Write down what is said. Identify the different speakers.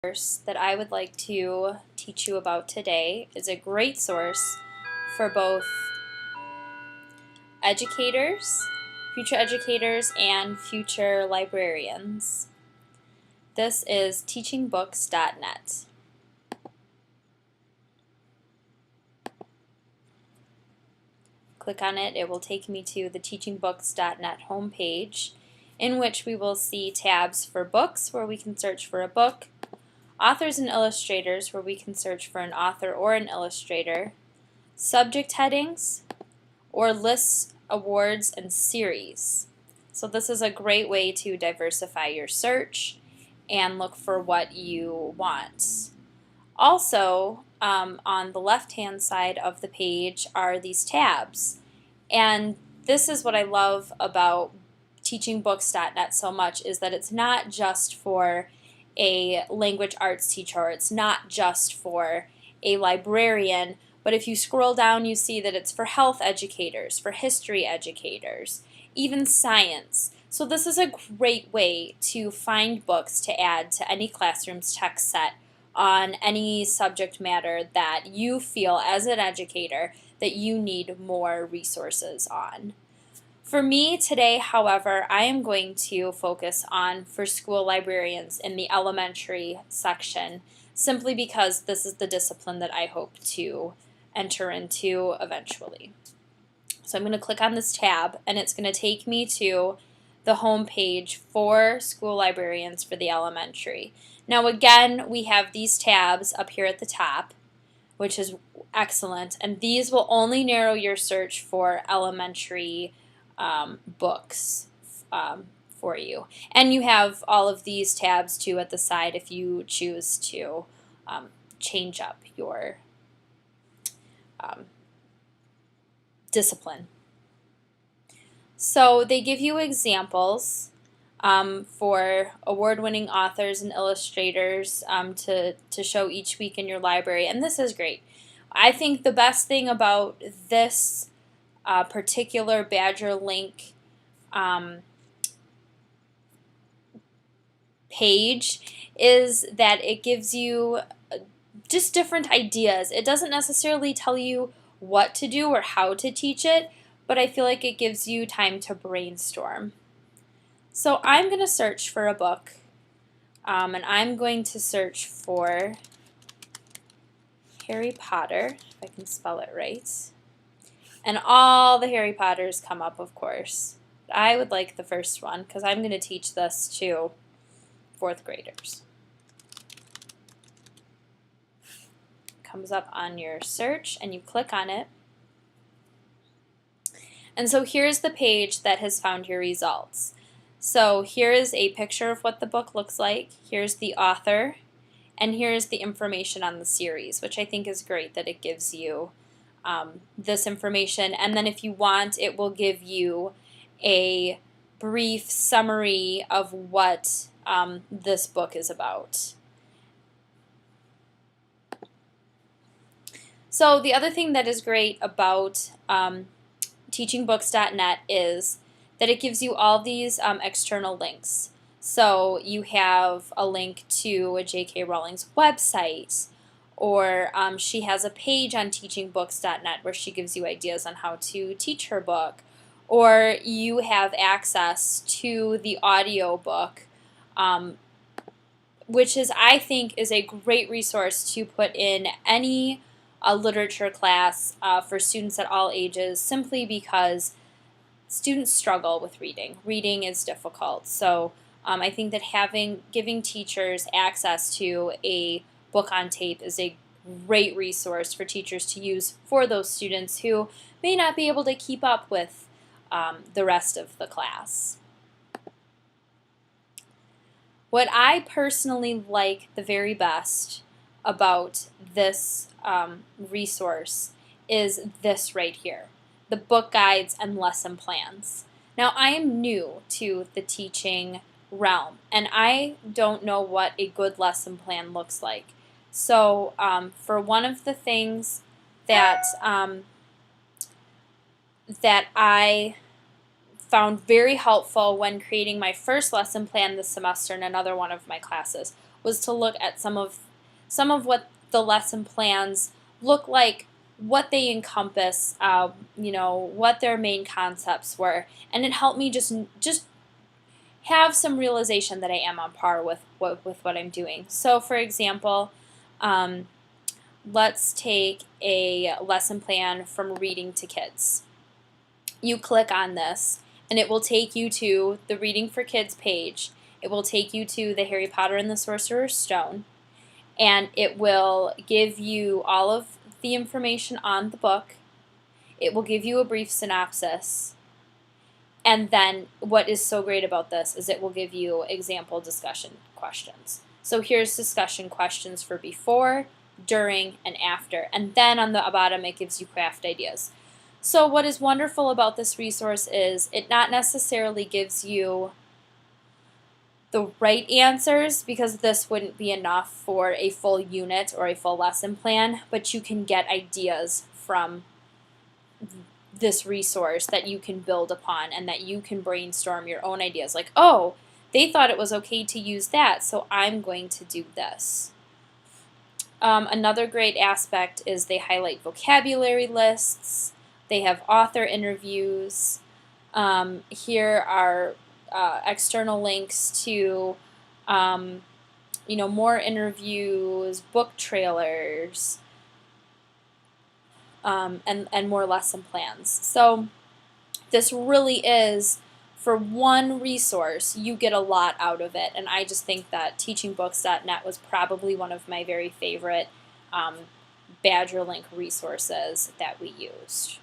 Speaker 1: Course that I would like to teach you about today is a great source for both educators, future educators, and future librarians. This is teachingbooks.net. Click on it, it will take me to the teachingbooks.net homepage, in which we will see tabs for books, where we can search for a book, authors and illustrators, where we can search for an author or an illustrator, subject headings, or lists, awards, and series. So this is a great way to diversify your search and look for what you want. Also, on the left-hand side of the page are these tabs. And this is what I love about teachingbooks.net so much, is that it's not just for a language arts teacher, or it's not just for a librarian, but if you scroll down you see that it's for health educators, for history educators, even science. So this is a great way to find books to add to any classroom's text set on any subject matter that you feel as an educator that you need more resources on. For me today, however, I am going to focus on for school librarians in the elementary section, simply because this is the discipline that I hope to enter into eventually. So I'm going to click on this tab, and it's going to take me to the home page for school librarians for the elementary. Now again, we have these tabs up here at the top, which is excellent, and these will only narrow your search for elementary books for you. And you have all of these tabs too at the side if you choose to change up your discipline. So they give you examples for award-winning authors and illustrators to show each week in your library, and this is great. I think the best thing about this particular Badgerlink page is that it gives you just different ideas. It doesn't necessarily tell you what to do or how to teach it, but I feel like it gives you time to brainstorm. So I'm going to search for a book, and I'm going to search for Harry Potter, if I can spell it right. And all the Harry Potters come up, of course. I would like the first one because I'm going to teach this to 4th graders. Comes up on your search, and you click on it. And so here's the page that has found your results. So here is a picture of what the book looks like. Here's the author, and here's the information on the series, which I think is great that it gives you this information. And then if you want, it will give you a brief summary of what this book is about. So the other thing that is great about teachingbooks.net is that it gives you all these external links. So you have a link to a J.K. Rowling's website, or she has a page on teachingbooks.net where she gives you ideas on how to teach her book, or you have access to the audio book, which is, I think, is a great resource to put in any literature class for students at all ages, simply because students struggle with reading. Reading is difficult. So I think that giving teachers access to a book on tape is a great resource for teachers to use for those students who may not be able to keep up with the rest of the class. What I personally like the very best about this resource is this right here, the book guides and lesson plans. Now, I am new to the teaching realm, and I don't know what a good lesson plan looks like. So for one of the things that I found very helpful when creating my first lesson plan this semester in another one of my classes was to look at some of what the lesson plans look like, what they encompass, what their main concepts were, and it helped me just have some realization that I am on par with what I'm doing. So, for example, let's take a lesson plan from Reading to Kids. You click on this, and it will take you to the Reading for Kids page. It will take you to the Harry Potter and the Sorcerer's Stone, and it will give you all of the information on the book. It will give you a brief synopsis. And then what is so great about this is it will give you example discussion questions. So here's discussion questions for before, during, and after. And then on the bottom it gives you craft ideas. So what is wonderful about this resource is it not necessarily gives you the right answers, because this wouldn't be enough for a full unit or a full lesson plan, but you can get ideas from this resource that you can build upon and that you can brainstorm your own ideas. Like, oh, they thought it was okay to use that, so I'm going to do this. Another great aspect is they highlight vocabulary lists. They have author interviews. Here are external links to more interviews, book trailers, and more lesson plans. So this really is, for one resource, you get a lot out of it, and I just think that teachingbooks.net was probably one of my very favorite Badgerlink resources that we used.